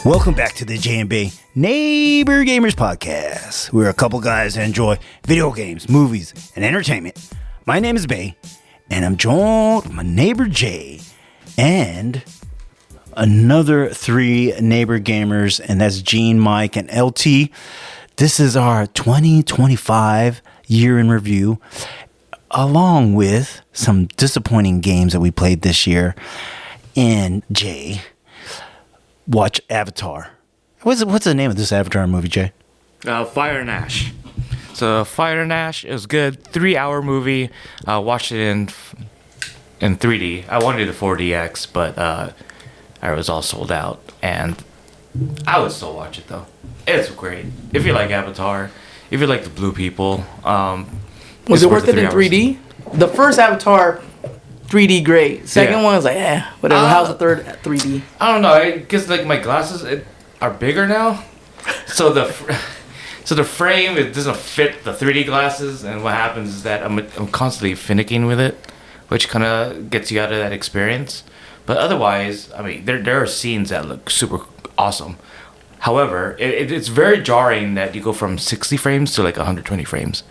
Welcome back to the J&B Neighbor Gamers Podcast. We're a couple guys that enjoy video games, movies, and entertainment. My name is Bay, and I'm joined with my neighbor Jay and another three neighbor gamers, and that's Gene, Mike, and LT. This is our 2025 year in review, along with some disappointing games that we played this year. And Jay, watch Avatar. What's the name of this Avatar movie, Jay? Fire and Ash. So Fire and Ash, it was good. 3-hour movie. Watched it in 3D. I wanted a 4DX, but I was all sold out. And I would still watch it though. It's great. If you like Avatar, if you like the blue people, was it worth it in 3D? The first Avatar, 3D great. Second one was like, whatever. How's the third 3D? I don't know. I guess like my glasses are bigger now, so the frame, it doesn't fit the 3D glasses, and what happens is that I'm constantly finicking with it, which kind of gets you out of that experience. But otherwise, I mean, there are scenes that look super awesome. However, it's very jarring that you go from 60 frames to like 120 frames,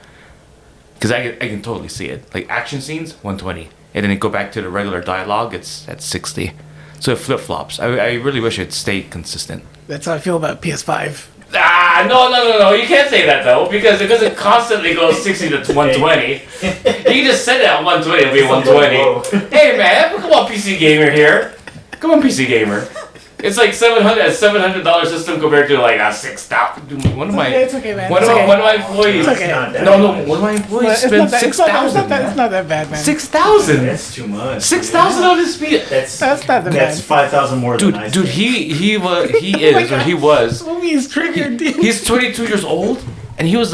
because I can totally see it. Like action scenes, 120. And then it go back to the regular dialogue, it's at 60. So it flip-flops. I really wish it stayed consistent. That's how I feel about PS5. No. You can't say that, though, because it constantly goes 60 to 120. You can just set it at 120, it'll be 120. Hey, man, come on, PC Gamer here. Come on, PC Gamer. It's like $700 system compared to like $6,000. One of my It's okay, man. One of my employees. It's okay. No. One of my employees spent $6,000. It's not that bad, man. $6,000. That's too much. $6,000 on his speed. That's not that bad. That's 5,000 more than I Dude, he was. Movie is triggered, dude. He's 22 years old, and he was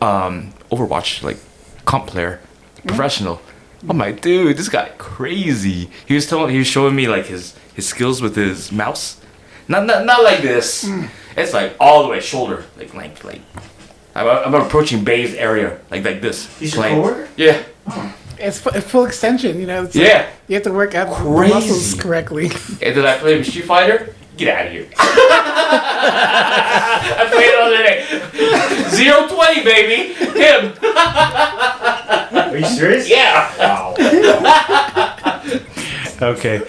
Overwatch like comp player, professional. I'm like, dude, this guy crazy. He was showing me like his skills with his mouse. Not like this. It's like all the way shoulder length. Like I'm approaching Bay's area like this. He's your coworker? Yeah. It's full extension, you know. It's Yeah. like you have to work out the Crazy. muscles correctly. And then I played Street Fighter. Get out of here. I played it all day. 0-20, baby. Him. Are you serious? Yeah. Wow. Okay.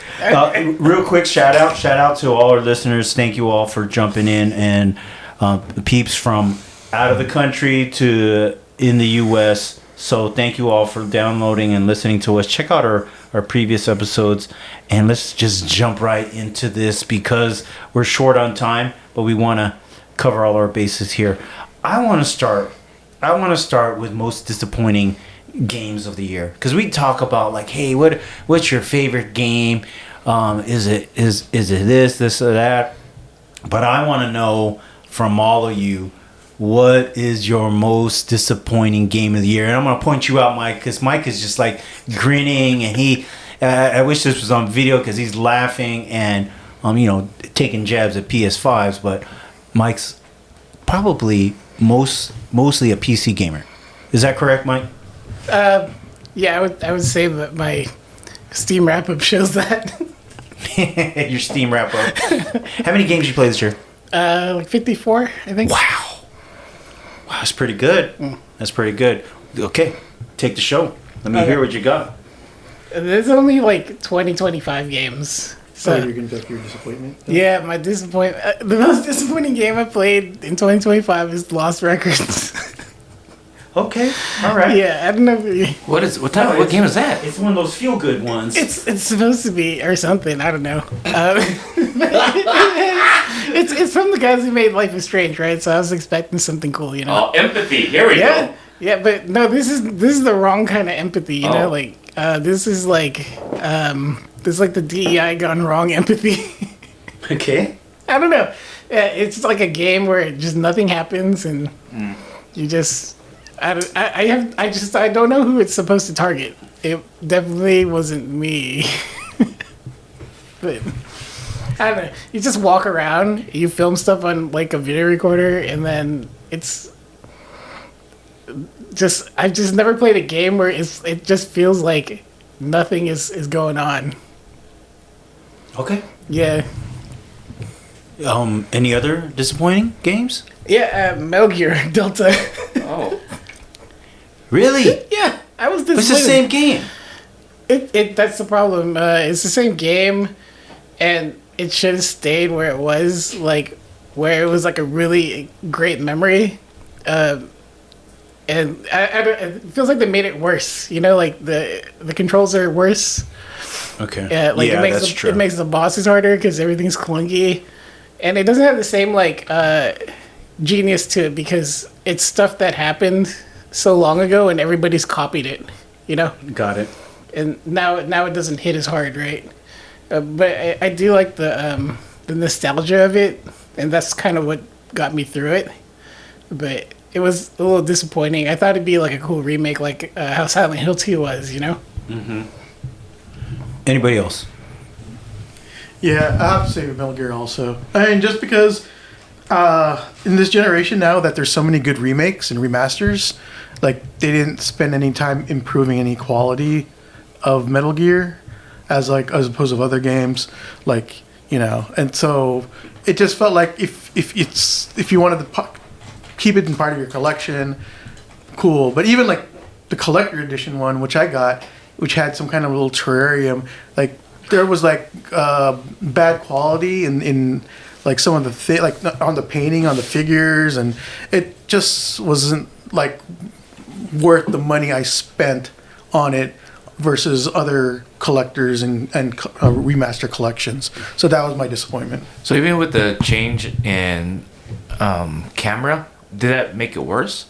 Real quick shout out to all our listeners. Thank you all for jumping in, and the peeps from out of the country to in the U.S. So thank you all for downloading and listening to us. Check out our previous episodes, and let's just jump right into this because we're short on time, but we want to cover all our bases here. I want to start with most disappointing games of the year, because we talk about like, hey, what's your favorite game? Is it this or that? But I want to know from all of you, what is your most disappointing game of the year? And I'm gonna point you out, Mike, because Mike is just like grinning, and I wish this was on video because he's laughing and taking jabs at PS5s. But Mike's probably mostly a PC gamer. Is that correct, Mike? Yeah, I would say that my Steam wrap-up shows that. Your Steam wrap-up. How many games you played this year? Like 54, I think. Wow, that's pretty good. That's pretty good. Okay, take the show. Let me hear what you got. There's only like 25 games. So you're going to your disappointment? yeah, my disappointment. The most disappointing game I played in 2025 is Lost Records. Okay, all right. Yeah, I don't know. What game is that? It's one of those feel-good ones. It's supposed to be or something. I don't know. It's from the guys who made Life is Strange, right? So I was expecting something cool, you know. Oh, empathy. Here we go. Yeah, but no, this is the wrong kind of empathy, you know. Like this is like the DEI gone wrong empathy. Okay. I don't know. It's like a game where just nothing happens and you just. I don't know who it's supposed to target. It definitely wasn't me. But I don't know. You just walk around, you film stuff on like a video recorder, and then it's just I've just never played a game where it just feels like nothing is going on. Okay. Yeah. Any other disappointing games? Yeah, Metal Gear Delta. Oh. Really? Yeah, I was disappointed. It's the same game. That's the problem. It's the same game, and it should have stayed where it was, like where it was like a really great memory. And it feels like they made it worse. You know, like the controls are worse. Okay. Yeah, like that's true. it makes the bosses harder because everything's clunky, and it doesn't have the same like genius to it because it's stuff that happened so long ago and everybody's copied it. You know. Got it. And now it doesn't hit as hard, right? But I do like the nostalgia of it, and that's kind of what got me through it. But it was a little disappointing. I thought it'd be like a cool remake, like how Silent Hill 2 was, you know? Anybody else? Yeah, I have to say Metal Gear also. I mean, just because in this generation now that there's so many good remakes and remasters, like they didn't spend any time improving any quality of Metal Gear as opposed to other games, like, you know, and so it just felt like if you wanted to keep it in part of your collection, cool. But even like the collector edition one, which I got, which had some kind of little terrarium, like there was like bad quality in like some of the like on the painting on the figures, and it just wasn't like worth the money I spent on it versus other collectors and remaster collections. So that was my disappointment. So even with the change in camera, did that make it worse?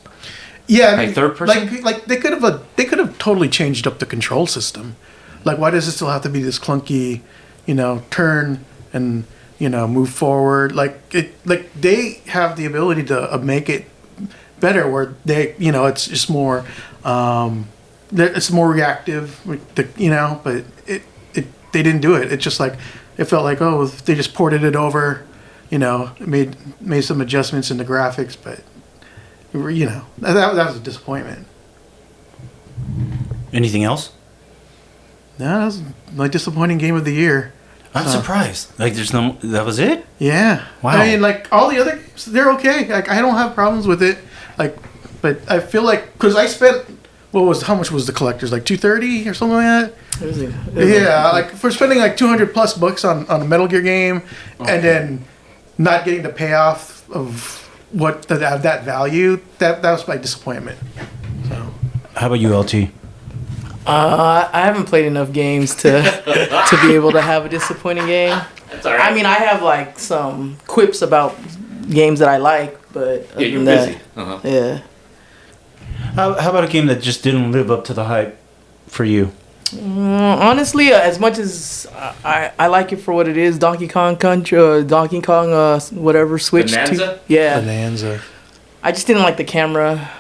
Yeah, I Like mean, third person? Like they could have totally changed up the control system. Like, why does it still have to be this clunky, you know, turn and, you know, move forward? Like they have the ability to make it better, where they, you know, it's just more, it's more reactive, you know. But they didn't do it. It's just like it felt like, oh, they just ported it over, you know, made some adjustments in the graphics, but you know, that was a disappointment. Anything else? No, that was my disappointing game of the year. I'm surprised. Like, that was it? Yeah. Wow. I mean, like, all the other games, they're okay. Like, I don't have problems with it. Like, but I feel like, because I spent, how much was the collector's? Like $230 or something like that? Yeah, like, for spending like $200+ on a Metal Gear game, and then not getting the payoff of that value, that was my disappointment. So. How about you, LT? I haven't played enough games to be able to have a disappointing game. That's all right. I mean, I have like some quips about games that I like, but other Yeah, you're than that, busy. Uh-huh. yeah. How about a game that just didn't live up to the hype for you? Honestly, as much as I like it for what it is, Donkey Kong Country, Donkey Kong, whatever, Switch. Bonanza? Yeah. Bonanza. I just didn't like the camera.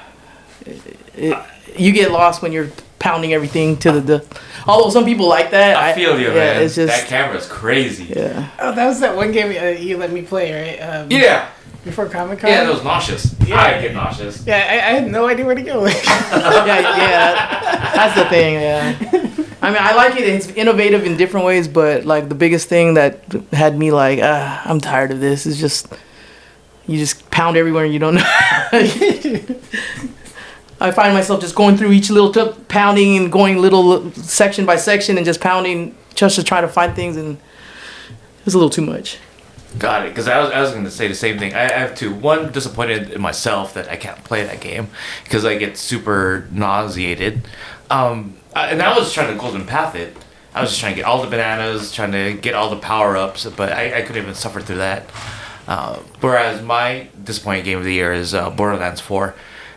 You get lost when you're pounding everything to the. Although some people like that. I feel you, man. It's just, that camera's crazy. Yeah. Oh, that was that one game you let me play, right? Yeah. Before Comic Con. Yeah, that was nauseous. Yeah. I get nauseous. Yeah, I had no idea where to go. yeah, that's the thing. Yeah. I mean, I like it. It's innovative in different ways, but like the biggest thing that had me like, I'm tired of this is just you just pound everywhere and you don't know. I find myself just going through each little pounding and going little section by section and just pounding just to try to find things, and it was a little too much. Got it. Because I was going to say the same thing. I have two. One, disappointed in myself that I can't play that game because I get super nauseated. And I was trying to golden path it. I was just trying to get all the bananas, trying to get all the power ups, but I couldn't even suffer through that. Whereas my disappointing game of the year is Borderlands 4,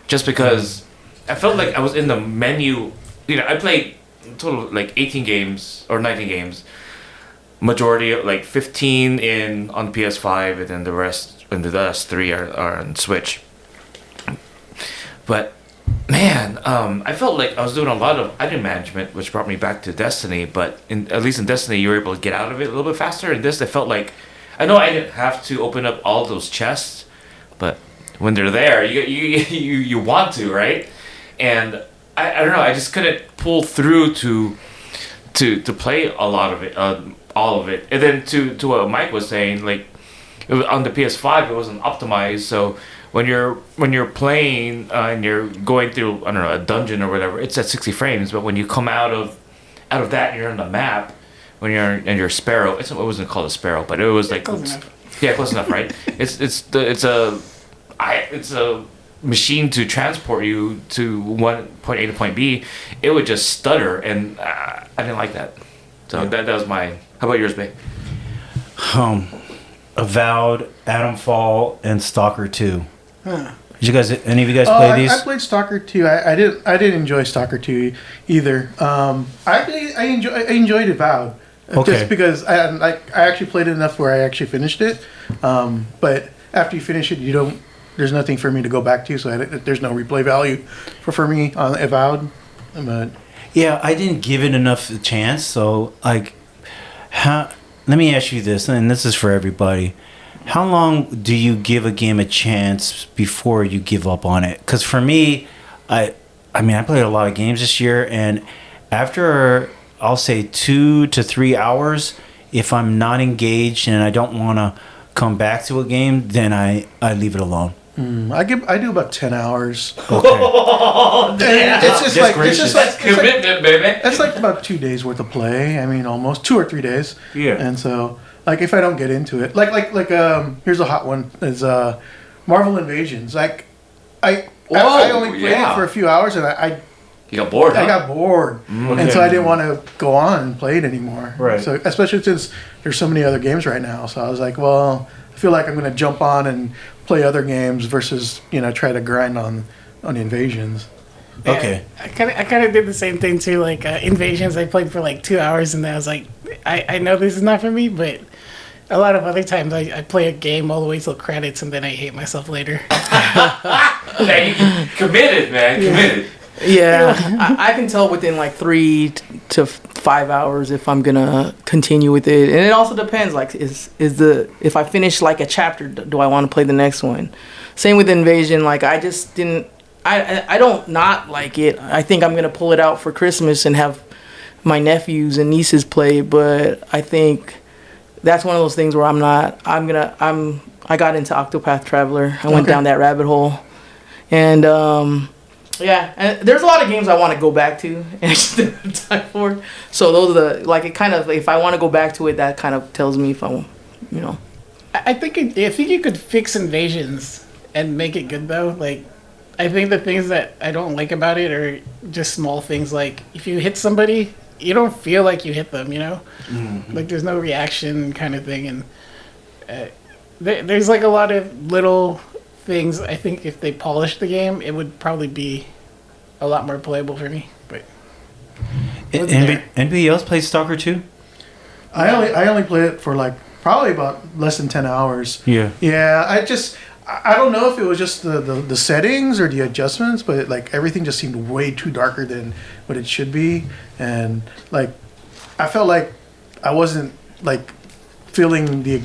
just because I felt like I was in the menu. You know, I played total like 18 games or 19 games. Majority like 15 on the PS5, and then the rest 3 are on Switch. But Man, I felt like I was doing a lot of item management, which brought me back to Destiny. But at least in Destiny, you were able to get out of it a little bit faster. In this, I felt like I know I didn't have to open up all those chests, but when they're there, you want to, right? And I don't know, I just couldn't pull through to play a lot of it, all of it. And then to what Mike was saying, like it was, on the PS5, it wasn't optimized, so. When you're playing and you're going through, I don't know, a dungeon or whatever, it's at 60 frames. But when you come out of that, and you're on the map. When you're in your Sparrow, it wasn't called a Sparrow, but it was like Close enough. yeah, close enough, right? It's a machine to transport you to one point A to point B. It would just stutter, and I didn't like that. So that was my. How about yours, babe? Avowed, Atomfall, and Stalker 2. Huh. Did you guys? Any of you guys play these? I played Stalker 2. I didn't enjoy Stalker 2 either. I enjoyed Avowed. Okay. Just because I actually played it enough where I actually finished it. But after you finish it, there's nothing for me to go back to, so there's no replay value for me on Avowed. But Yeah, I didn't give it enough chance. So, like, let me ask you this, and this is for everybody. How long do you give a game a chance before you give up on it? Because for me, I played a lot of games this year, and after, I'll say 2 to 3 hours, if I'm not engaged and I don't want to come back to a game, then I leave it alone. I do about 10 hours. Okay. It's just like Commitment, baby. it's like about 2 days worth of play. I mean, almost 2 or 3 days. Yeah. And so, like, if I don't get into it, here's a hot one is Marvel Invasions. Like, I only played yeah. it for a few hours, and I You got bored, huh? got bored, and so I didn't want to go on and play it anymore. Right. So, especially since there's so many other games right now, so I was like, well, I feel like I'm going to jump on and play other games versus try to grind on Invasions. Okay. I kind of did the same thing too. Like Invasions, I played for like 2 hours, and then I was like, I know this is not for me. But a lot of other times, I play a game all the way till credits, and then I hate myself later. Yeah, you committed, man. Committed. Yeah, I can tell within like 3 to 5 hours if I'm gonna continue with it, and it also depends. Like, if I finish like a chapter, do I want to play the next one? Same with Invasion. Like, I just didn't. I don't not like it. I think I'm gonna pull it out for Christmas and have my nephews and nieces play it. But I think that's one of those things where I got into Octopath Traveler. I went down that rabbit hole, and yeah, and there's a lot of games I want to go back to and just didn't have time for. So those are it kind of, if I want to go back to it, that kind of tells me if I want, I think you could fix Invasions and make it good though. Like, I think the things that I don't like about it are just small things. Like, if you hit somebody, you don't feel like you hit them. Mm-hmm. Like there's no reaction kind of thing, and there's like a lot of little things. I think if they polished the game, it would probably be a lot more playable for me. But Anybody else play Stalker 2? I only played it for like probably about less than 10 hours. Yeah. Yeah, I don't know if it was just the settings or the adjustments, but like everything just seemed way too darker than what it should be, and like I felt like I wasn't like feeling the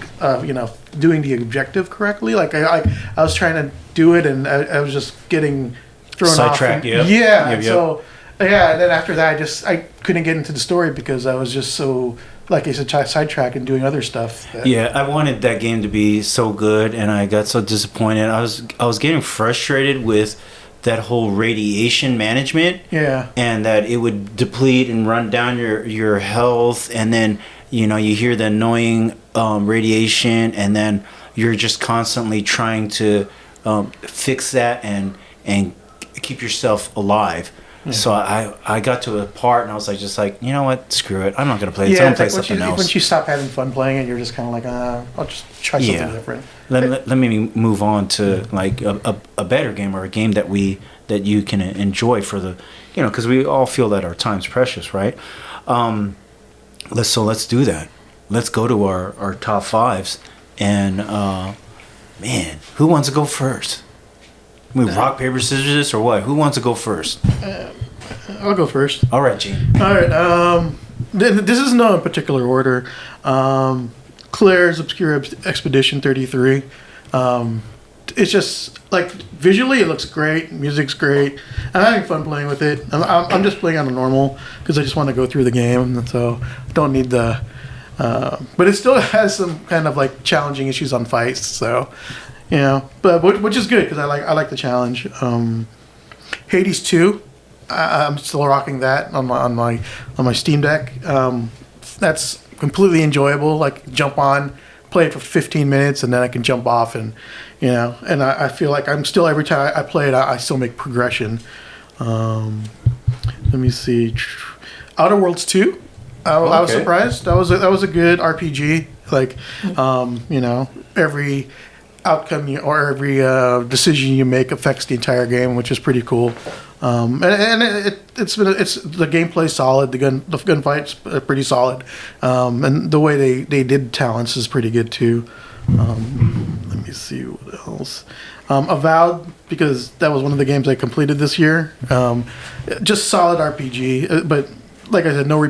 doing the objective correctly. Like I was trying to do it, and I was just getting thrown off. Sidetracked, yeah. Yeah. Yep. So yeah, and then after that, I couldn't get into the story because I was just so, like I said, sidetracked and doing other stuff. Yeah, I wanted that game to be so good, and I got so disappointed. I was getting frustrated with that whole radiation management. Yeah. And that it would deplete and run down your health, and then you hear the annoying radiation, and then you're just constantly trying to fix that and keep yourself alive. So I got to a part, and I was like, you know what, screw it, I'm not gonna play this. I'm gonna play something else. Once you stop having fun playing it, you're just kind of like, I'll just try something different. Let me move on to like a better game, or a game that you can enjoy for the, because we all feel that our time's precious, right? Let's do that. Let's go to our top fives, and man, who wants to go first? We rock, paper, scissors this or what? Who wants to go first? I'll go first. All right, Gene. All right. This is no particular order. Claire's Obscure Expedition 33. It's just like visually, it looks great. Music's great. I'm having fun playing with it. I'm just playing on a normal because I just want to go through the game, and so I don't need the. But it still has some kind of like challenging issues on fights. So, but which is good because I like the challenge. Hades 2. I'm still rocking that on my Steam Deck. That's completely enjoyable. Like jump on, play it for 15 minutes, and then I can jump off, and and I feel like I'm still every time I play it, I still make progression. Let me see, Outer Worlds 2. I was surprised. That was a good RPG. Like, every outcome or every decision you make affects the entire game, which is pretty cool. And it's the gameplay's solid. The gunfight's pretty solid, and the way they did talents is pretty good too. Let me see what else. Avowed, because that was one of the games I completed this year. Just solid RPG, but like I said, no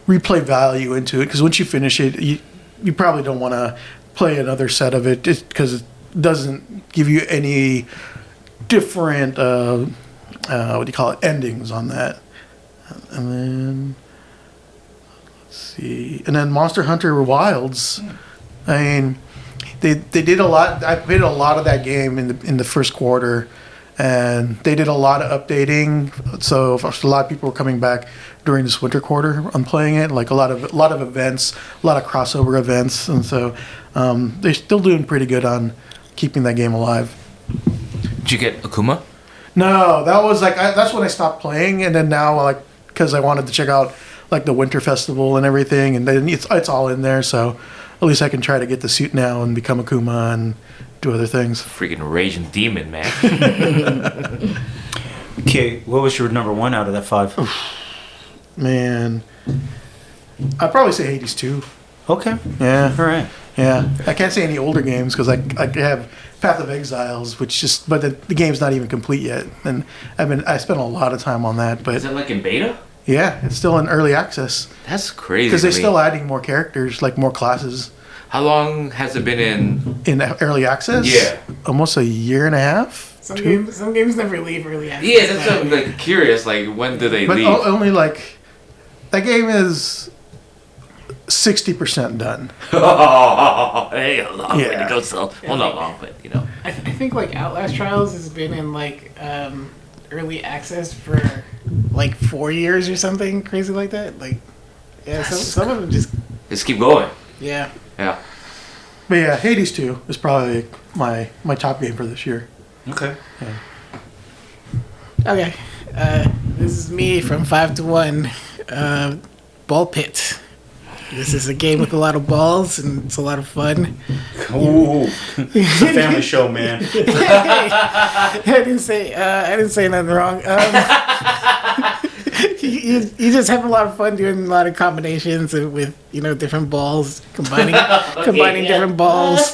replay value into it because once you finish it, you probably don't want to play another set of it just because it doesn't give you any different endings on that. And then let's see, and then Monster Hunter Wilds. I mean, they did a lot. I played a lot of that game in the first quarter, and they did a lot of updating. So a lot of people were coming back during this winter quarter on playing it. Like a lot of events, a lot of crossover events, and so they're still doing pretty good on keeping that game alive. Did you get Akuma? No, that was like that's when I stopped playing, and then now like because I wanted to check out like the Winter Festival and everything, and then it's all in there. So at least I can try to get the suit now and become Akuma and do other things. Freaking raging demon, man. Okay, what was your number one out of that 5? Man, I'd probably say Hades 2. Okay. Yeah. All right. Yeah. I can't say any older games because I have Path of Exiles, but the game's not even complete yet, and I spent a lot of time on that. But Is it like in beta? yeah, it's still in early access That's crazy. because they're to me. still adding more characters, like more classes. How long has it been in? In early access? Yeah. Almost a year and a half. Some games never leave early access. Yeah, that's what I'm like curious. Like, when do they But leave? only like that game is 60% done. Hey, a long way to Yeah. go still. Well, not long, but I think like Outlast Trials has been in like early access for like 4 years or something crazy like that. Like, yeah, some of them just just keep going. yeah. Yeah. But yeah, Hades 2 is probably my top game for this year. Okay. Okay, this is me from 5 to 1. Ball Pit. This is a game with a lot of balls and it's a lot of fun. Ooh, it's a family show, man. I didn't say nothing wrong. You just have a lot of fun doing a lot of combinations with different balls, combining different balls,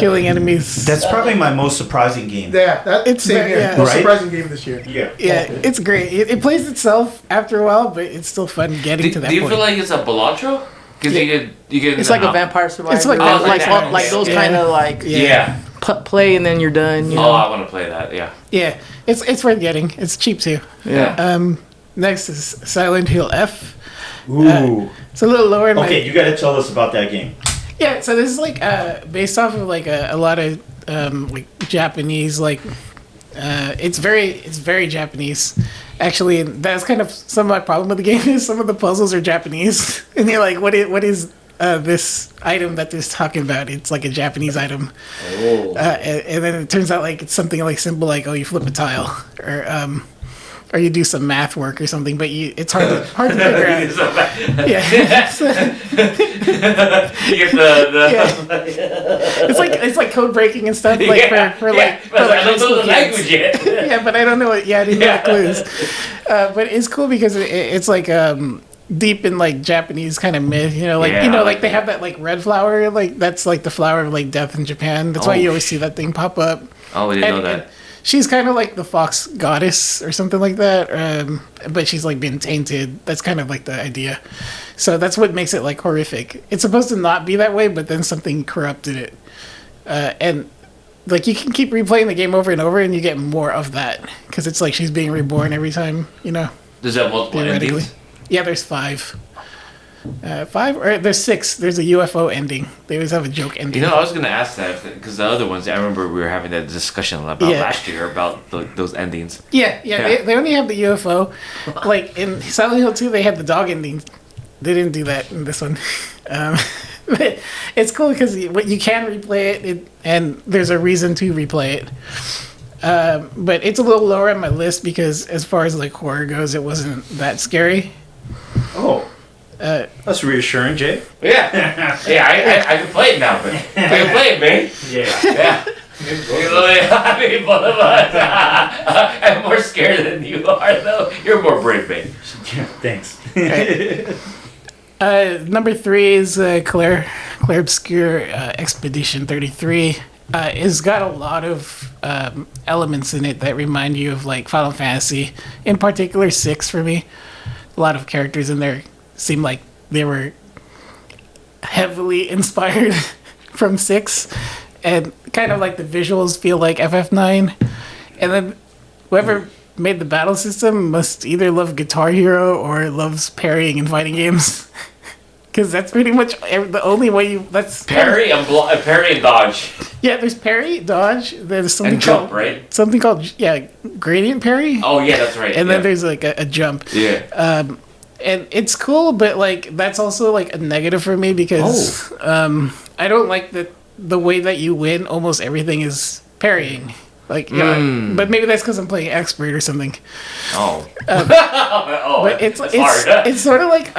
killing enemies. That's probably my most surprising game. Yeah, that's It's same very- here. yeah. Most Right? surprising game this year. Yeah. Yeah, it's great. It plays itself after a while, but it's still fun getting to that Do you point. feel like it's a Balatro? Because you get It's like a Vampire Survivor. It's like Vampire like Survivor. those Yeah. kind of like Yeah. play and then you're done. You Oh, know? I want to play that. Yeah. Yeah, it's worth getting. It's cheap too. Yeah. Next is Silent Hill F. Ooh. It's a little lower in my Okay, you got to tell us about that game. Yeah, so this is like based off of like a lot of like Japanese it's very Japanese. Actually, and that's kind of some of my problem with the game is some of the puzzles are Japanese, and you're like, what is this item that they're talking about? It's like a Japanese item, Oh. and then it turns out like it's something like simple, like you flip a tile, or you do some math work or something, but it's hard to figure out. Yeah. You get the Yeah. It's like code breaking and stuff, like for I high don't school know the kids. language yet. Yeah, but I don't know what. Yeah, I didn't know the clues. But it's cool because it's like deep in like Japanese kind of myth. Yeah, Like they have that like red flower, like that's like the flower of like death in Japan. That's why you always see that thing pop up. Oh, we didn't know And that. she's kind of like the fox goddess or something like that, but she's like been tainted. That's kind of like the idea. So that's what makes it like horrific. It's supposed to not be that way, but then something corrupted it. And like you can keep replaying the game over and over, and you get more of that because it's like she's being reborn every time. You know, Does that multiple theoretically. endings? Yeah, there's 5. 5 or there's 6. There's a UFO ending. They always have a joke ending. You know, I was gonna ask that because the other ones, I remember we were having that discussion about Yeah. last year about those endings. Yeah. Yeah. They only have the UFO. Like in Silent Hill 2, they had the dog ending. They didn't do that in this one. But it's cool because you can replay it, and there's a reason to replay it. But it's a little lower on my list because as far as like horror goes, it wasn't that scary. Oh, that's reassuring, Jay. Yeah, yeah, I can play it now, man. I can play it, man. Yeah. Yeah. I mean, both of us. I'm more scared than you are, though. You're more brave, man. Thanks. Number 3 is Claire Obscure Expedition 33. It's got a lot of elements in it that remind you of like Final Fantasy, in particular 6 for me. A lot of characters in there seem like they were heavily inspired from 6, and kind of like the visuals feel like FF9. And then whoever made the battle system must either love Guitar Hero or loves parrying in fighting games. Because that's pretty much the only way you. That's Parry and dodge. Yeah, there's parry, dodge. There's something And jump, called, right? Something called gradient parry. Oh, yeah, that's right. And yeah. then there's like a jump. Yeah. And it's cool, but like that's also like a negative for me because I don't like the way that you win. Almost everything is parrying. Like, but maybe that's because I'm playing expert or something. Oh. But it's hard. it's sort of like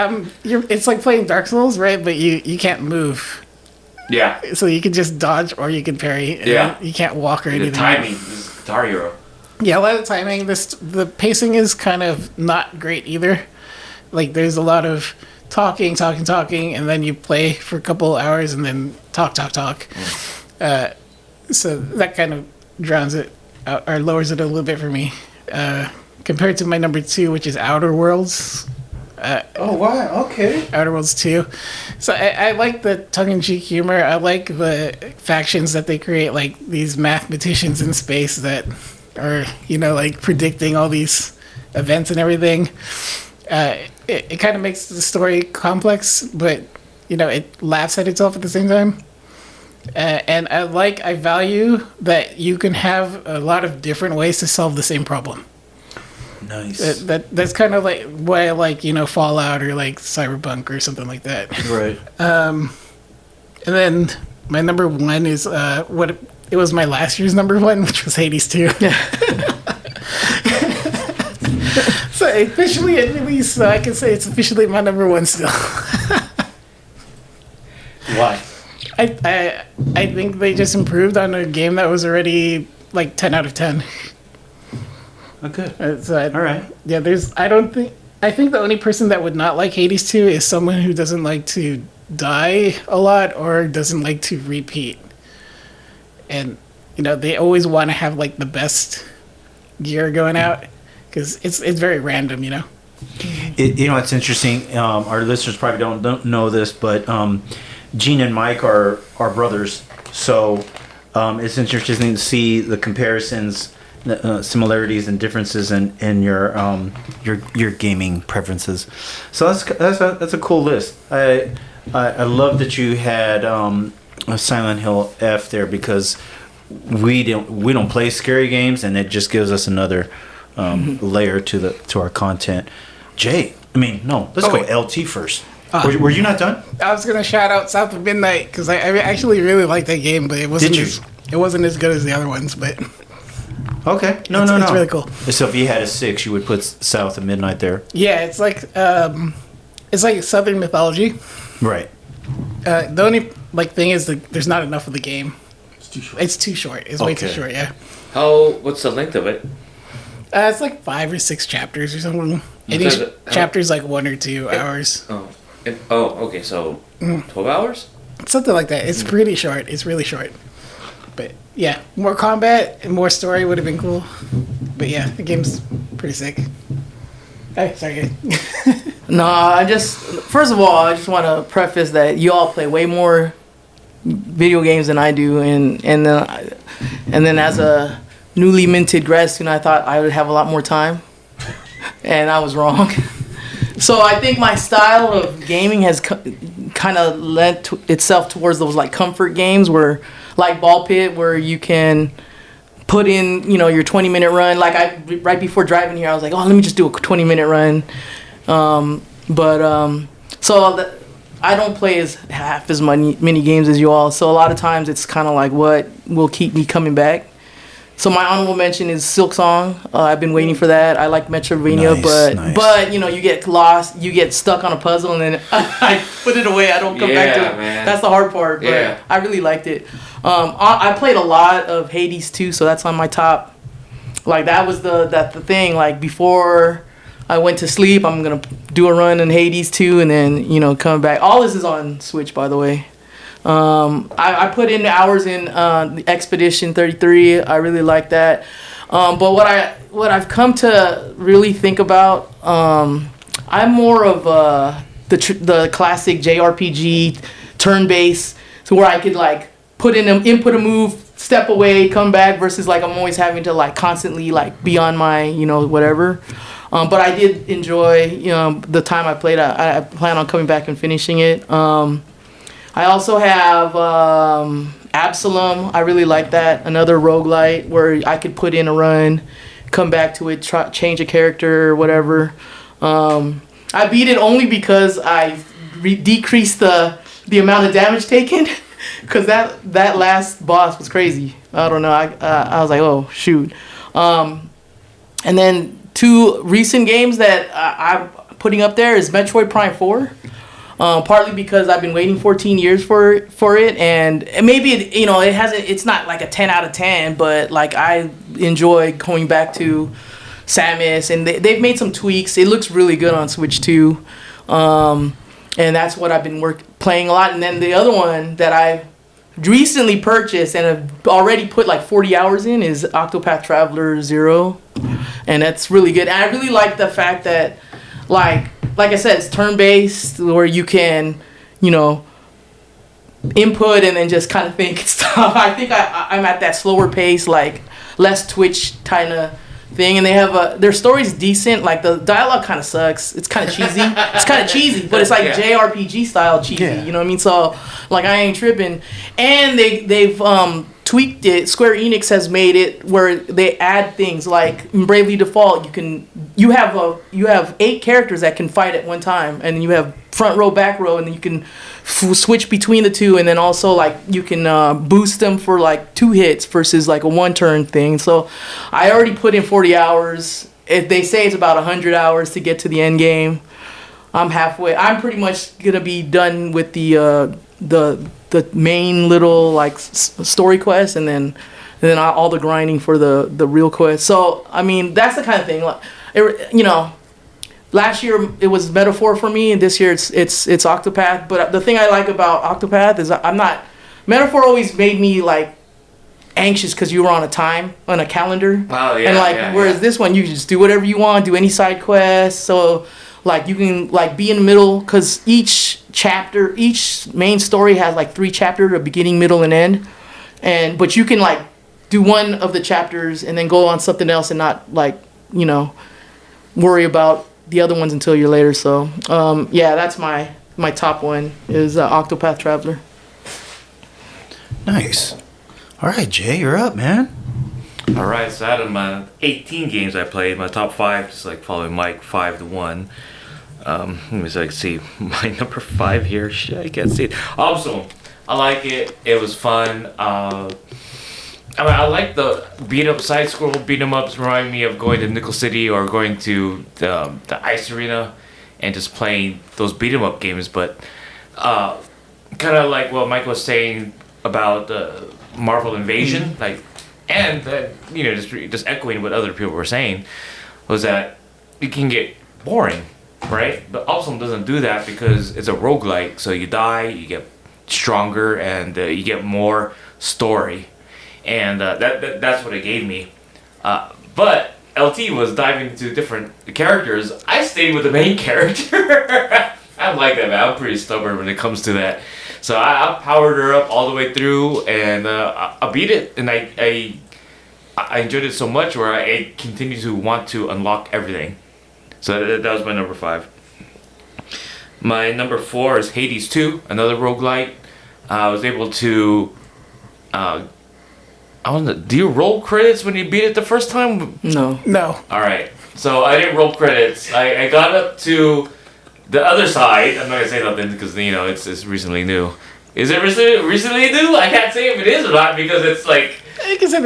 it's like playing Dark Souls, right? But you can't move, Yeah. so you can just dodge or you can parry. And Yeah. you can't walk or The anything. timing is Guitar Hero. Yeah, a lot of timing. The pacing is kind of not great either. Like there's a lot of talking, and then you play for a couple hours and then talk. So that kind of drowns it out, or lowers it a little bit for me. Compared to my number 2, which is Outer Worlds. Oh wow. Okay. Outer Worlds 2. So I like the tongue-in-cheek humor. I like the factions that they create, like these mathematicians in space that are, like predicting all these events and everything. It kind of makes the story complex, but, it laughs at itself at the same time. And I value that you can have a lot of different ways to solve the same problem. Nice. That's kind of like why I like Fallout or like Cyberpunk or something like that. Right. And then my number 1 is it was my last year's number 1, which was Hades 2. So officially it released, so I can say it's officially my number 1 still. Why? I think they just improved on a game that was already like 10 out of 10. Okay. All right. Yeah, I think the only person that would not like Hades 2 is someone who doesn't like to die a lot or doesn't like to repeat. And, they always want to have like the best gear going out because it's very random, It's interesting. Our listeners probably don't know this, but Gene and Mike are brothers, so it's interesting to see the comparisons, similarities and differences in your gaming preferences. So that's a cool list. I love that you had a Silent Hill F there because we don't play scary games, and it just gives us another layer to our content. Jay, let's go LT first. Were you not done? I was gonna shout out South of Midnight because I actually really liked that game, but it wasn't as good as the other ones. But okay, no. It's really cool. So if you had a 6, you would put South of Midnight there. Yeah, it's like Southern mythology. Right. The only thing is there's not enough of the game. It's too short. It's way too Okay. short. Yeah. What's the length of it? It's like 5 or 6 chapters or something. And each chapter's like 1 or 2 hours. Okay, so 12 hours? Something like that. It's pretty short. It's really short. But yeah, more combat and more story would have been cool. But yeah, the game's pretty sick. Hey, sorry. No, first of all, I just want to preface that you all play way more video games than I do, and then as a newly minted grad student, I thought I would have a lot more time, and I was wrong. So I think my style of gaming has kind of lent itself towards those like comfort games, where like Ball Pit, where you can put in, you know, your 20-minute run. Like right before driving here, I was like, oh, let me just do a 20-minute run. I don't play as half as many games as you all. So a lot of times it's kind of like what will keep me coming back. So my honorable mention is Silk Song. I've been waiting for that. I like Metroidvania, but you know, you get lost, you get stuck on a puzzle, and then I put it away. I don't come back to it. Man. That's the hard part. But Yeah. I really liked it. I played a lot of Hades too, so that's on my top. Like that was the thing. Like before I went to sleep, I'm gonna do a run in Hades 2, and then, you know, come back. All this is on Switch, by the way. I put in hours in the Expedition 33. I really like that. But what I've come to really think about, I'm more of the classic JRPG turn-based, so where I could like input a move, step away, come back, versus like I'm always having to like constantly like be on my, you know, whatever. But I did enjoy, you know, the time I played. I plan on coming back and finishing it. I also have Absalom. I really like that. Another roguelite where I could put in a run, come back to it, change a character or whatever. I beat it only because I decreased the amount of damage taken, because that last boss was crazy. I don't know. I was like, oh shoot. And then two recent games that I'm putting up there is Metroid Prime 4. Partly because I've been waiting 14 years for it, and maybe it's not like a 10 out of 10, but like I enjoy going back to Samus, and they've made some tweaks. It looks really good on Switch too, and that's what I've been playing a lot. And then the other one that I recently purchased and have already put like 40 hours in is Octopath Traveler 0, and that's really good. And I really like the fact that like I said, it's turn-based, where you can, you know, input and then just kind of think and stuff. I think I'm at that slower pace, like less twitch kind of thing. And they have their story's decent. Like the dialogue kind of sucks. It's kind of cheesy. But it's like JRPG style cheesy. Yeah. You know what I mean? So like I ain't tripping. And they've tweaked it. Square Enix has made it where they add things like in Bravely Default. You have 8 characters that can fight at one time, and you have front row, back row, and then you can switch between the two, and then also like you can boost them for like 2 hits versus like a 1 turn thing. So I already put in 40 hours. If they say it's about 100 hours to get to the end game, I'm halfway. I'm pretty much gonna be done with the main little like story quest, and then all the grinding for the real quest. So I mean, that's the kind of thing. Like, you know, last year it was Metaphor for me, and this year it's Octopath. But the thing I like about Octopath is Metaphor always made me like anxious because you were on a calendar. Oh yeah. And like whereas this one, you can just do whatever you want, do any side quests. So like you can like be in the middle, because each main story has like 3 chapters, a beginning, middle, and end. But you can like do one of the chapters and then go on something else and not like, you know, worry about the other ones until you're later. So yeah, that's my top one is Octopath Traveler. Nice. All right, Jay, you're up, man. All right, so out of my 18 games I played, my top 5, just like following Mike, 5 to 1. Let me see, I can see my number 5 here. Shit, I can't see it. Awesome. I like it. It was fun. I like the beat-up side-scroll beat-em-ups. Remind me of going to Nickel City or going to the Ice Arena and just playing those beat-em-up games. But kind of like what Mike was saying about Marvel Invasion, like, and you know, just echoing what other people were saying, was that it can get boring, right? But Awesome doesn't do that because it's a roguelike. So you die, you get stronger, and you get more story. and that's what it gave me. But LT was diving into different characters. I stayed with the main character. I'm like that, man. I'm pretty stubborn when it comes to that. So I powered her up all the way through, and I beat it, and I enjoyed it so much where I continue to want to unlock everything. So that was my number 5. My number 4 is Hades 2, another roguelite. I was able to... do you roll credits when you beat it the first time? No. No. Alright, so I didn't roll credits. I got up to the other side. I'm not going to say nothing because, it's recently new. Is it recently new? I can't say if it is or not because it's like... You can say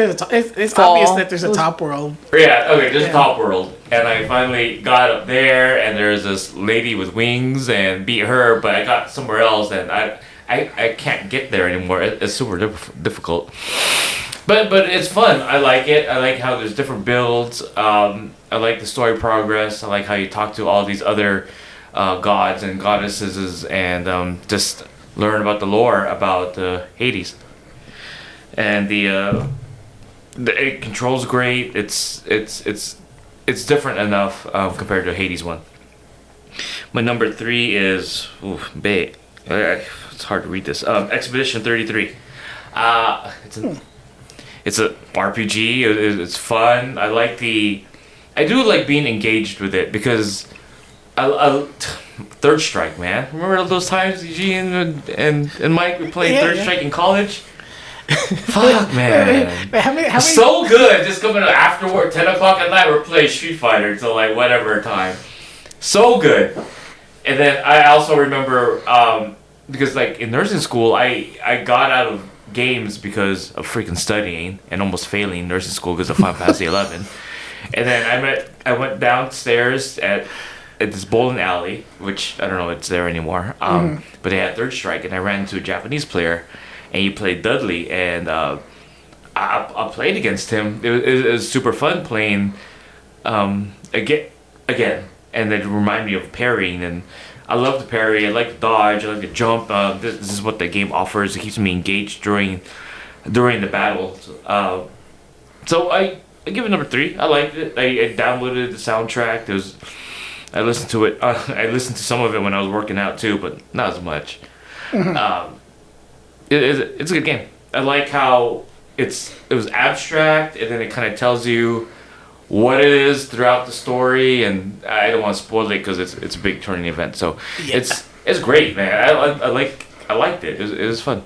it's Fall. obvious that there's a top world. Yeah, okay, just top world. And I finally got up there, and there's this lady with wings, and beat her, but I got somewhere else, and I can't get there anymore. It's super difficult. But it's fun. I like it. I like how there's different builds. I like the story progress. I like how you talk to all these other gods and goddesses, and just learn about the lore about Hades. And it controls great. It's different enough compared to Hades 1. My number 3 is it's hard to read this. Expedition 33. It's a RPG. It's fun. I do like being engaged with it because Third Strike, man. Remember those times Eugene and Mike we played Third Strike in college? Fuck, man. How many? So good. Just coming after work, 10 o'clock at night, we're playing Street Fighter until like whatever time. So good. And then I also remember, because like in nursing school, I got out of games because of freaking studying and almost failing nursing school because of Final Fantasy 11. And then I went downstairs at this bowling alley, which I don't know if it's there anymore. But they had Third Strike, and I ran into a Japanese player. And he played Dudley, and I played against him. It was super fun playing again, and it reminded me of parrying. And I love to parry. I like to dodge. I like to jump. This is what the game offers. It keeps me engaged during the battle. So I give it number 3. I liked it. I downloaded the soundtrack. I listened to it. I listened to some of it when I was working out too, but not as much. It's a good game. I like how it was abstract, and then it kind of tells you what it is throughout the story, and I don't want to spoil it because it's a big turning event. So it's great, man. I liked it. It was fun.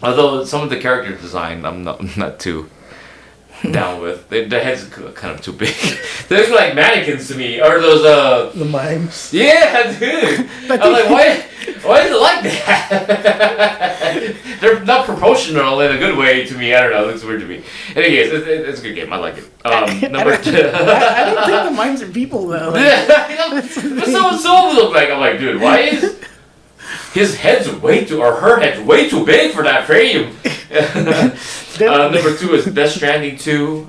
Although some of the character design I'm not too down with. The heads are kind of too big. They look like mannequins to me. Or those The mimes. Yeah, dude. I'm like, why is it like that? They're not proportional in a good way to me. I don't know. It looks weird to me. Anyways, it's a good game. I like it. Number 2. I don't think the mimes are people though. But some look like. I'm like, dude, why is his head's way too, or her head's way too big for that frame? Number 2 is Death Stranding 2.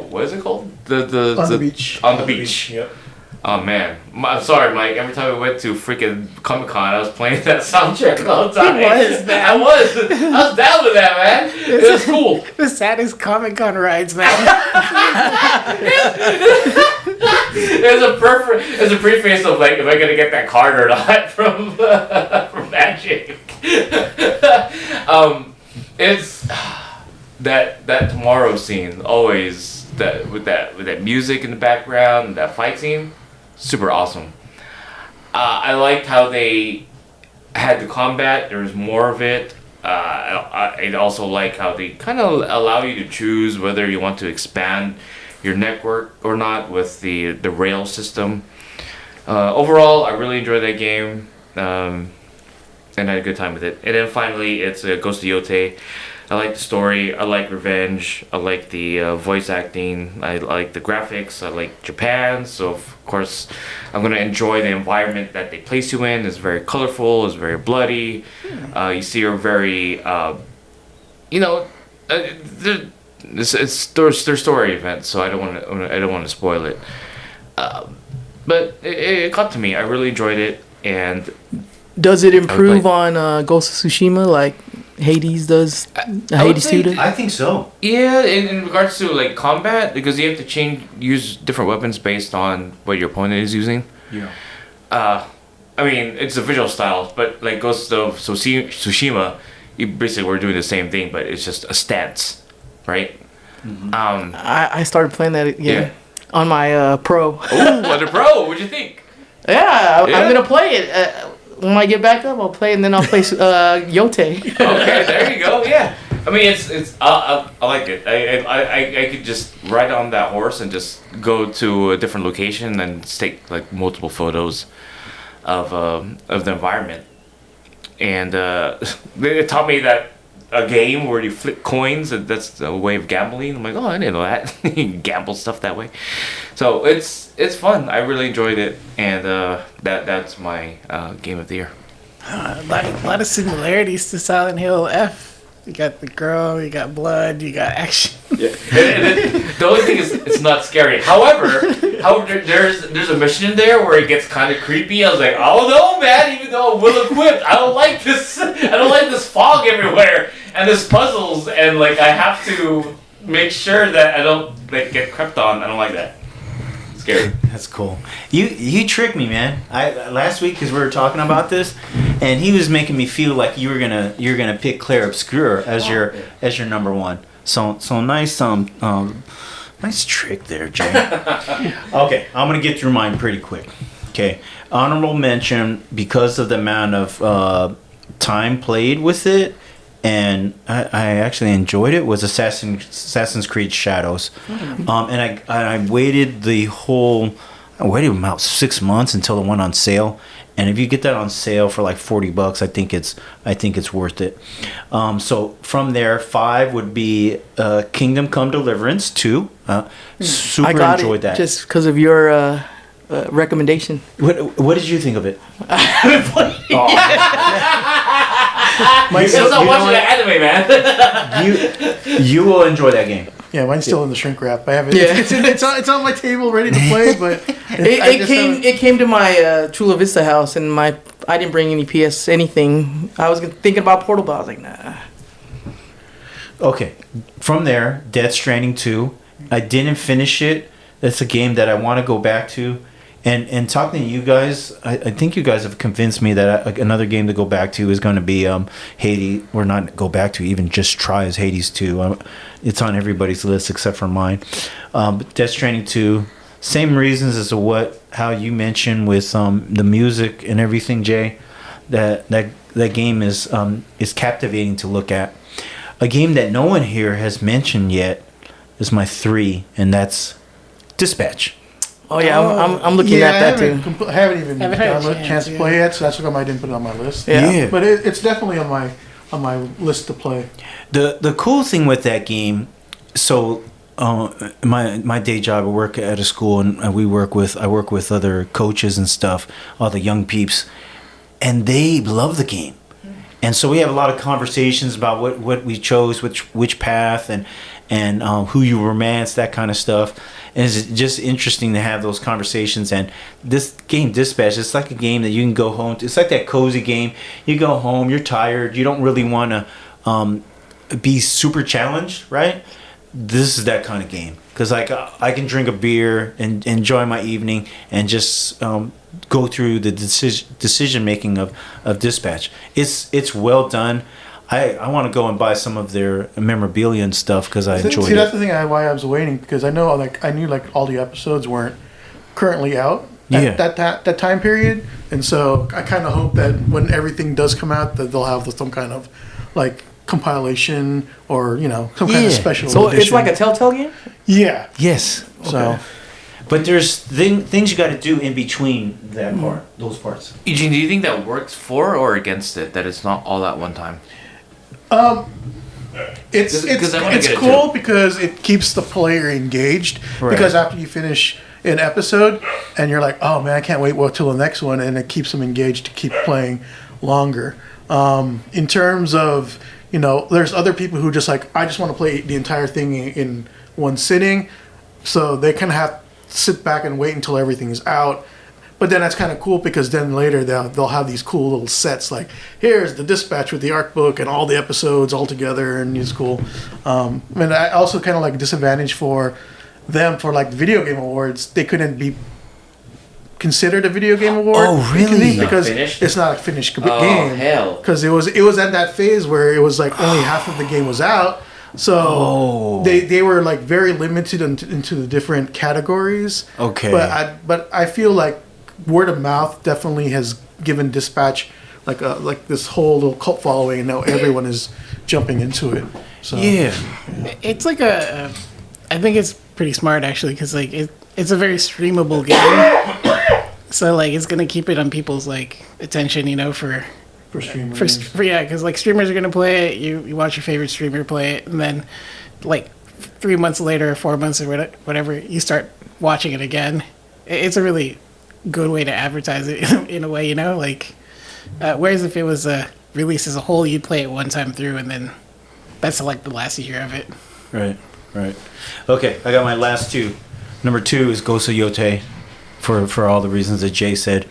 What is it called? On the beach. On the beach. Yep. Oh man, I'm sorry, Mike. Every time I went to freaking Comic-Con, I was playing that soundtrack all the time. I was down with that, man. It was cool. The saddest Comic-Con rides, man. There's a preface of like, am I gonna get that card or not from Magic? It's that tomorrow scene always with that music in the background and that fight scene, super awesome. I liked how they had the combat. There was more of it. I also like how they kind of allow you to choose whether you want to expand your network or not with the rail system. Overall, I really enjoyed that game, and I had a good time with it. And then finally, it's Ghost of Yotei. I like the story. I like revenge. I like the voice acting. I like the graphics. I like Japan. So of course, I'm gonna enjoy the environment that they place you in. It's very colorful. It's very bloody. You see a very, it's their story event. So I don't want to spoil it. But it got to me. I really enjoyed it. And does it improve on Ghost of Tsushima? Like, Hades does. I would Hades say- 2 does. I think so. Yeah, in regards to like combat, because you have to use different weapons based on what your opponent is using. Yeah. I mean, it's a visual style, but like Ghost of Tsushima, you basically were doing the same thing, but it's just a stance, right? I started playing that again Yeah. on my Pro. Ooh, what a pro! What'd you think? Yeah, Yeah? I'm gonna play it. When I get back up, I'll play, and then I'll play Yote. Okay, there you go. Yeah, I mean, I like it. I could just ride on that horse and just go to a different location and take like multiple photos of the environment, and it taught me that a game where you flip coins, that's a way of gambling. I'm like, oh, I didn't know that. You can gamble stuff that way. So it's fun. I really enjoyed it, and that's my game of the year. A lot of similarities to Silent Hill F. You got the girl, you got blood, you got action. Yeah. The only thing is, it's not scary. However, there's a mission in there where it gets kind of creepy. I was like, oh no, man! Even though I'm well equipped, I don't like this. I don't like this fog everywhere and there's puzzles, and like I have to make sure that I don't like get crept on. I don't like that. Scary. That's cool. You tricked me, man. I last week because we were talking about this, and he was making me feel like you're gonna pick Claire Obscure as your number one. So nice nice trick there, Jay. Okay, I'm gonna get through mine pretty quick. Okay, honorable mention because of the amount of time played with it, and I actually enjoyed it, was Assassin's Creed Shadows. And I waited I waited about 6 months until it went on sale. And if you get that on sale for like $40, I think it's worth it. So from there, 5 would be Kingdom Come Deliverance 2. Super I got enjoyed it that. just because of your recommendation. What did you think of it? Because I'm watching the anime, man. You will enjoy that game. Yeah, mine's still in the shrink wrap. I have it. Yeah. It's on my table, ready to play. But It came to my Chula Vista house, and I didn't bring any PS anything. I was thinking about Portal, but I was like, nah. Okay, from there, Death Stranding 2. I didn't finish it. That's a game that I want to go back to. And talking to you guys, I think you guys have convinced me that another game to go back to is going to be Hades, or not go back to, even just try as Hades 2. It's on everybody's list except for mine. But Death Stranding 2, same reasons as to how you mentioned with the music and everything, Jay. That game is captivating to look at. A game that no one here has mentioned yet is my 3, and that's Dispatch. Oh yeah, I'm looking at that too. I haven't even Haven't had a gotten a chance to chance, play yet, so that's why I didn't put it on my list. Yeah. But it's definitely on my list to play. The cool thing with that game, so my day job, I work at a school, and I work with other coaches and stuff, all the young peeps, and they love the game. And so we have a lot of conversations about what we chose, which path, and who you romance, that kind of stuff. And it's just interesting to have those conversations. And this game, Dispatch, it's like a game that you can go home to. It's like that cozy game. You go home, you're tired, you don't really want to be super challenged, right? This is that kind of game. Because like I can drink a beer and enjoy my evening and just go through the decision making of Dispatch. It's well done. I want to go and buy some of their memorabilia and stuff because I enjoyed See, that's it. the thing why I was waiting, because I knew all the episodes weren't currently out Yeah. at that time period, and so I kind of hope that when everything does come out, that they'll have some kind of like compilation or some kind of Yeah. special. So edition. it's like a Telltale game. yeah. Yes. So But there's things you got to do in between that part, those parts. Eugene, do you think that works for or against it? That it's not all at one time. it's 'Cause I wanna it's get it cool because it keeps the player engaged. Right. Because after you finish an episode, and you're like, oh man, I can't wait till the next one, and it keeps them engaged to keep playing longer. In terms of there's other people who just like, I just want to play the entire thing in one sitting, so they kind of have to sit back and wait until everything's out. But then that's kind of cool because then later they'll have these cool little sets like here's the dispatch with the art book and all the episodes all together, and it's cool. And I also kind of like disadvantage for them for like video game awards. They couldn't be considered a video game award. Oh, really? Not Because finished? it's not a finished game. Oh, hell. Because it was at that phase where it was like only half of the game was out. So Oh. they were like very limited into the different categories. Okay. But I feel like word of mouth definitely has given Dispatch like this whole little cult following, and now everyone is jumping into it. So Yeah. It's like I think it's pretty smart actually, because like it's a very streamable game. So like it's gonna keep it on people's like attention, you know, for streamers. yeah, because like streamers are gonna play it. You watch your favorite streamer play it, and then like 3 months later, or 4 months or whatever, you start watching it again. It's a really good way to advertise it in a way, you know. Like whereas if it was released as a whole, you'd play it one time through, and then that's like the last year of it. Right. Okay, I got my last two. Number 2 is Ghost of Yote, for all the reasons that Jay said.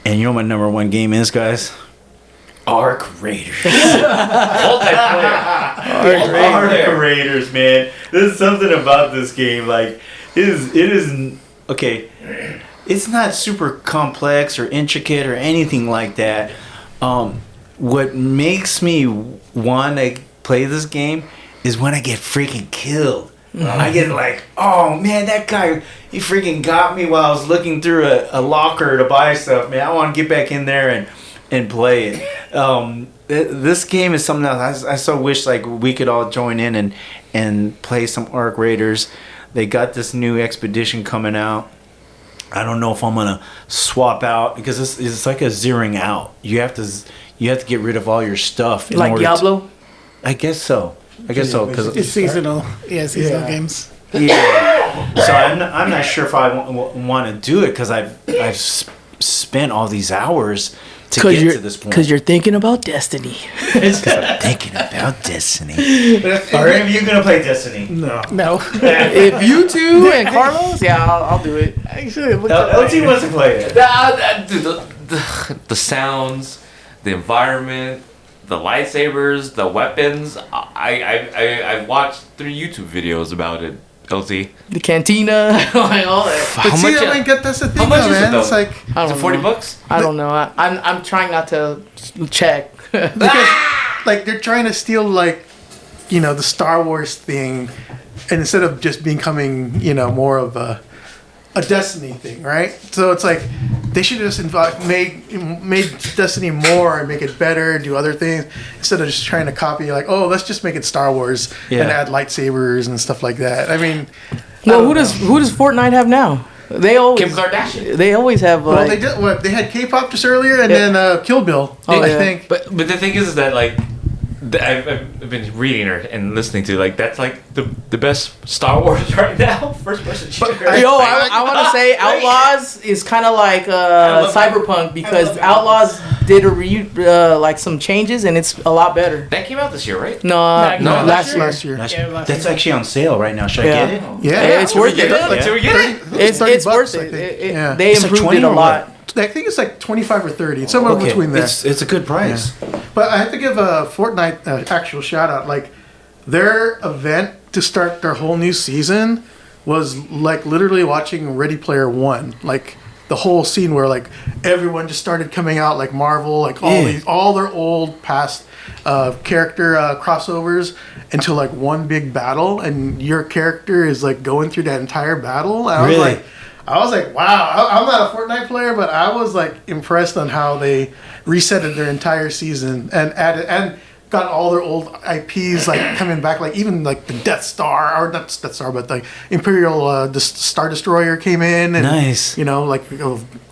And you know what my number 1 game is, guys? Arc Raiders. Arc Raiders, man. There's something about this game. Like, it is okay. It's not super complex or intricate or anything like that. What makes me want to play this game is when I get freaking killed. I get like, oh man, that guy, he freaking got me while I was looking through a locker to buy stuff. Man, I want to get back in there and play it. This game is something else. I so wish like we could all join in and play some Arc Raiders. They got this new expedition coming out. I don't know if I'm gonna swap out because it's like a zeroing out. You have to get rid of all your stuff. Like Diablo? I guess so. Because It's seasonal. Yeah, seasonal games. yeah. So I'm not sure if I want to do it because I've spent all these hours to get to this point. Because you're thinking about Destiny. Because I'm thinking about Destiny. Are any of you gonna play Destiny? No. No, If you two and Carlos, yeah, I'll do it. actually, it looked LT wants to play it. Dude, the sounds, the environment, the lightsabers, the weapons. I watched 3 YouTube videos about it. LT. The cantina, like all that. But How see, much- I mean, that's the thing, much though, is it, man. though? It's like I Is don't it 40 know. bucks? I don't know. I'm trying not to check. because like they're trying to steal like the Star Wars thing, and instead of just becoming more of a Destiny thing, right? So it's like they should have just made Destiny more and make it better and do other things instead of just trying to copy like, oh, let's just make it Star Wars Yeah. and add lightsabers and stuff like that. I mean, Well, who does Fortnite have now? They always Kim Kardashian. They always have well, like, they did what they had K-pop just earlier, and Yeah. then Kill Bill. Oh, I yeah. think. But the thing is that like I've been reading her and listening to like that's like the best Star Wars right now. First person shooter. I want to say Outlaws is kind of like love Cyberpunk because love Outlaws did like some changes and it's a lot better. That came out this year, right? No, No, last year. Last year. That's actually on sale right now. Should Yeah. I get it? Yeah, It's worth it. Like, Did we get it? It's 30 bucks, worth I it. think. Yeah. They It's like improved 20 it a or lot. I think it's like 25 or 30. It's somewhere Okay, between there. it's a good price. But I have to give a Fortnite actual shout out. Like their event to start their whole new season was like literally watching Ready Player One. Like the whole scene where like everyone just started coming out, like Marvel, like all their old past character crossovers into like one big battle, and your character is like going through that entire battle. And Really? I was like, wow, I'm not a Fortnite player, but I was like impressed on how they resetted their entire season and added and got all their old IPs like coming back, like even like the Death Star, or not Death Star, but like Imperial the Star Destroyer came in, and Nice. like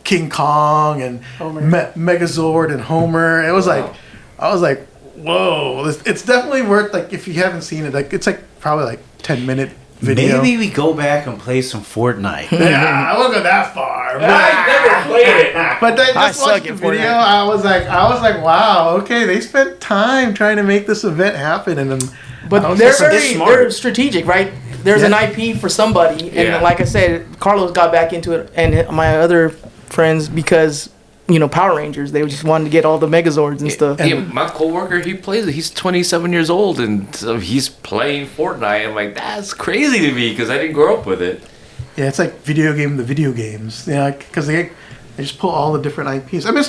King Kong and Megazord and Homer. It was like, I was like, whoa, it's definitely worth like if you haven't seen it, like it's like probably like 10-minute video. Maybe we go back and play some Fortnite. Yeah, I won't go that far. But, I never played it. but then I just suck watching at the video, Fortnite. I was like, wow, okay, they spent time trying to make this event happen, and then But I was they're just like, very they're strategic, right? There's an IP for somebody, and Yeah. like I said, Carlos got back into it, and my other friends because Power Rangers. They just wanted to get all the Megazords and stuff. Yeah, my coworker, he plays it. He's 27 years old, and so he's playing Fortnite. I'm like, that's crazy to me because I didn't grow up with it. Yeah, it's like the video games. Yeah, because they just pull all the different IPs. I mean,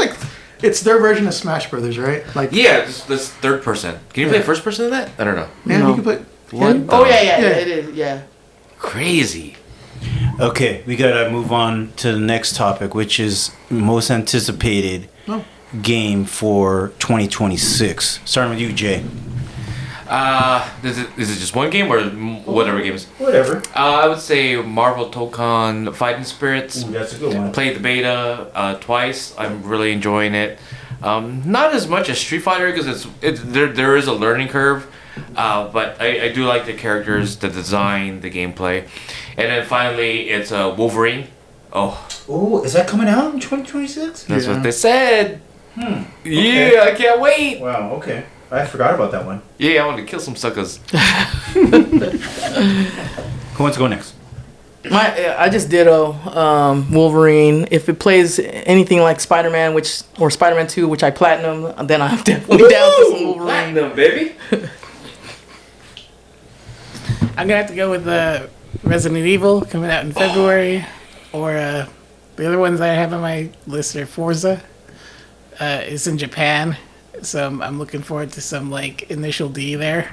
it's their version of Smash Brothers, right? Like, Yeah, this third person. Can you play first person in that? I don't know. man, No. you can play. What? Oh the- yeah, Yeah. it is. Yeah. Crazy. Okay, we gotta move on to the next topic, which is most anticipated Oh. game for 2026. Starting with you, Jay. Is it just one game or whatever games? Whatever. I would say Marvel Tokon Fighting Spirits. Ooh, that's a good one. Played the beta twice. I'm really enjoying it. Not as much as Street Fighter because there is a learning curve, but I do like the characters, the design, the gameplay, and then finally it's Wolverine. Oh, Ooh, is that coming out in 2026? that's Yeah. what they said. Okay. Yeah, I can't wait. Wow. Okay. I forgot about that one. Yeah, I want to kill some suckers. Who wants to go next? I just ditto Wolverine. If it plays anything like Spider-Man, or Spider-Man 2, which I platinum, then I'm definitely down for some Wolverine. Platinum, baby. I'm gonna have to go with Resident Evil coming out in February, or the other ones I have on my list are Forza. It's in Japan, so I'm looking forward to some like initial D there,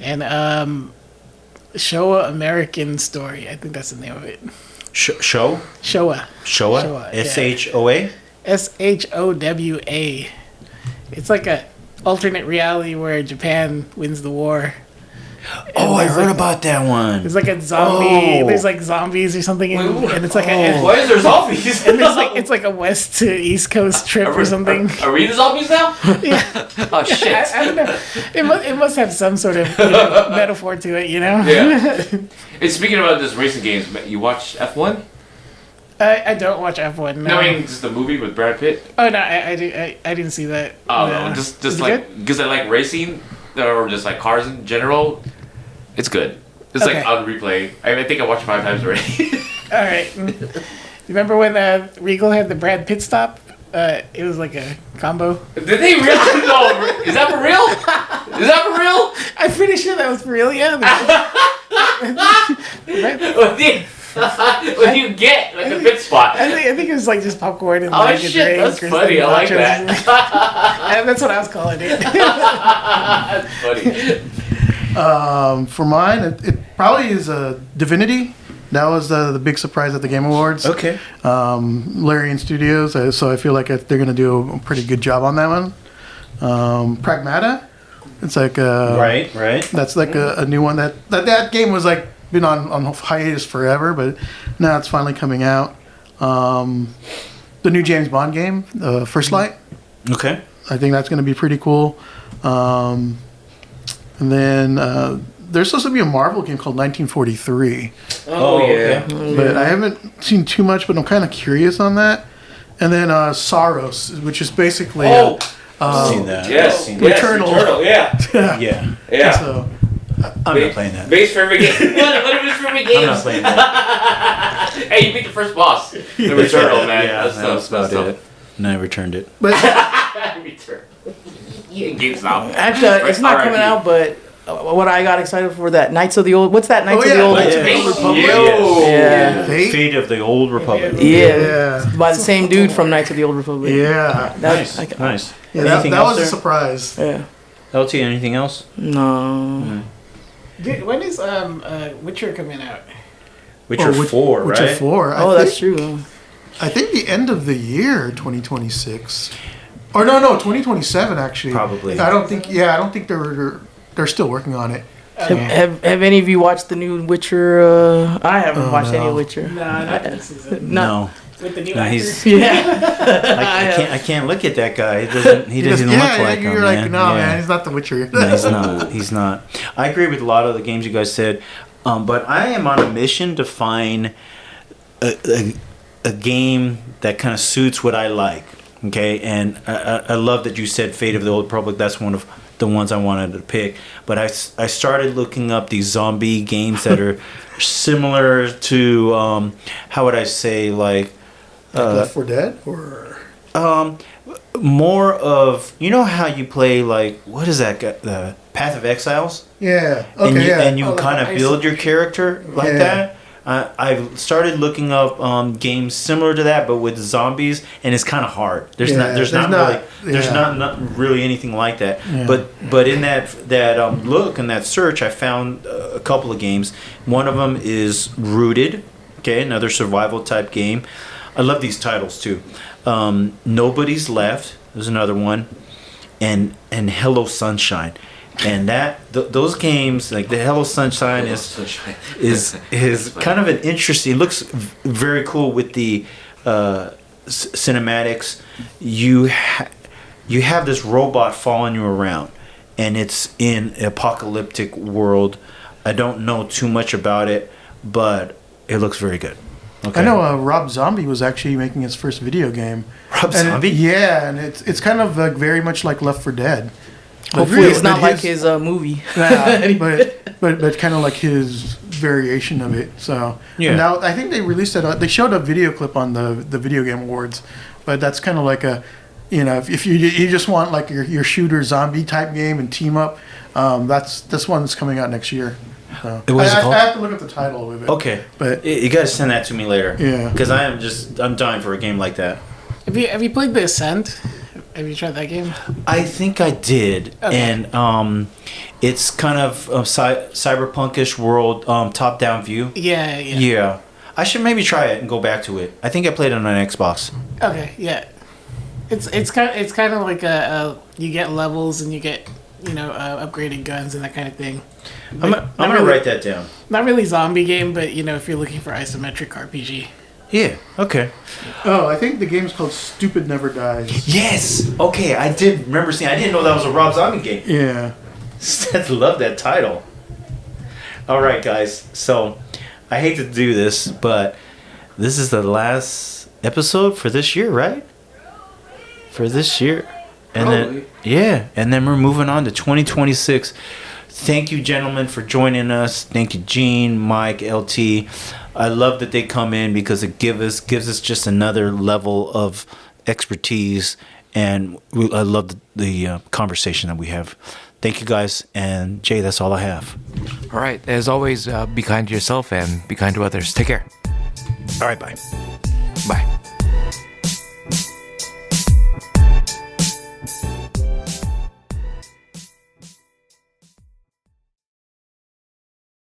and Showa American Story. I think that's the name of it. Showa? Showa. Showa? yeah. SHOA? SHOWA. It's like a alternate reality where Japan wins the war. Oh, I there's heard like- about that one. There's like a zombie. Oh. There's like zombies or something, and it's like Why is there zombies? and there's like it's like a west to east coast trip or something. Are we the zombies now? Yeah, Oh shit. I don't know. It must have some sort of metaphor to it, you know. Yeah. And speaking about this racing games, you watch F1? I don't watch F1. No. No, I mean just the movie with Brad Pitt. Oh no, I didn't see that. Oh No. no, just Is it like good? because I like racing or just like cars in general. It's good. It's Okay. like on replay. I think I watched 5 times already. All right. You remember when Regal had the Brad Pitt stop? It was like a combo. Did they really? No, is that for real? Is that for real? I'm pretty sure that was for real. Yeah. What do you get like a pit spot? I think it was like just popcorn and Oh like a shit, drink that's or funny. I like nachos. that. And that's what I was calling it. That's funny. For mine, it probably is a Divinity. That was the big surprise at the Game Awards. Okay. Larian Studios. So I feel like they're going to do a pretty good job on that one. Pragmata. It's like Right. That's like a new one that game was like been on hiatus forever, but now it's finally coming out. The new James Bond game, First Light. Okay. I think that's going to be pretty cool. And then there's supposed to be a Marvel game called 1943, Oh, yeah. but I haven't seen too much. But I'm kind of curious on that. And then Saros, which is basically Oh. Seen that. Yes. Seen Yes. Returnal. Returnal. Yeah. that. Yeah. Yeah. So I'm not playing that. Base favorite game. One of his favorite I'm games. not playing that. Hey, you beat the first boss. The Returnal, man. Yeah, That's about stuff. it. And I returned it. but Return. Yeah, games now. Actually, it's not RIP. coming out, but what I got excited for that Knights of the Old. What's that? Knights Oh, of the yeah, Old. Knights of the Yeah. Old Republic. Yo. Yeah. Fate of the Old Republic. Yeah. By the same dude from Knights of the Old Republic. Yeah. That, Nice. I, Nice. Yeah, that Anything was else a there? surprise. yeah. LT, anything else? No. Dude, when is Witcher coming out? Witcher 4, right? Witcher 4. Oh, that's true. I think the end of the year, 2026. Or no, 2027 actually. Probably. I don't think they're still working on it. Have any of you watched the new Witcher? I haven't watched any no. Witcher. Nah, not this season. No. With the new No, actor. he's. Yeah. I can't look at that guy. He doesn't look like him. you're like, man. no, Yeah. man, he's not the Witcher. No, he's not. He's not. I agree with a lot of the games you guys said, but I am on a mission to find a game that kind of suits what I like. Okay, and I love that you said Fate of the Old Republic. That's one of the ones I wanted to pick. But I started looking up these zombie games that are similar to how would I say, like Left 4 Dead or More of, you know how you play, like, what is that, the Path of Exiles? yeah. And Okay, you, yeah. and you Oh, like kind an of build your character like Yeah. that. I've started looking up games similar to that, but with zombies, and it's kind of hard. There's Yeah, not yeah. not really anything like that. Yeah. But in that look and that search, I found a couple of games. One of them is Rooted, okay, another survival type game. I love these titles too. Nobody's Left is another one, and Hello Sunshine. And those games, like the Hello Sunshine, is kind of an interesting. It looks very cool with the cinematics. You have this robot following you around, and it's in an apocalyptic world. I don't know too much about it, but it looks very good. Okay. I know Rob Zombie was actually making his first video game. Rob And Zombie? yeah, and it's kind of like very much like Left 4 Dead. But Hopefully, really- it's not but like his movie. Yeah, but kind of like his variation of it. So Yeah. and now I think they released it. They showed a video clip on the Video Game Awards, but that's kind of like a, if you just want like your shooter zombie type game and team up, that's one that's coming out next year. So What is it called? I have to look at the title of it. Okay, But you got to send that to me later. Yeah. because I'm dying for a game like that. Have you played The Ascent? Have you tried that game? I think I did, Okay. and it's kind of a cyberpunkish world, top-down view. Yeah. Yeah, I should maybe try it and go back to it. I think I played it on an Xbox. Okay, yeah. It's kind of like you get levels and you get upgraded guns and that kind of thing. I'm gonna write that down. Not really zombie game, but if you're looking for isometric RPG. Yeah. Okay. oh, I think the game's called Stupid Never Dies. Yes. Okay. I did remember seeing. I didn't know that was a Rob Zombie game. Yeah. I love that title. All right, guys. So I hate to do this, but this is the last episode for this year, right? For this year, and then we're moving on to 2026. Thank you, gentlemen, for joining us. Thank you, Gene, Mike, LT. I love that they come in because it gives us just another level of expertise, and I love the conversation that we have. Thank you, guys, and Jay, that's all I have. All right. As always, be kind to yourself and be kind to others. Take care. All right, bye. Bye.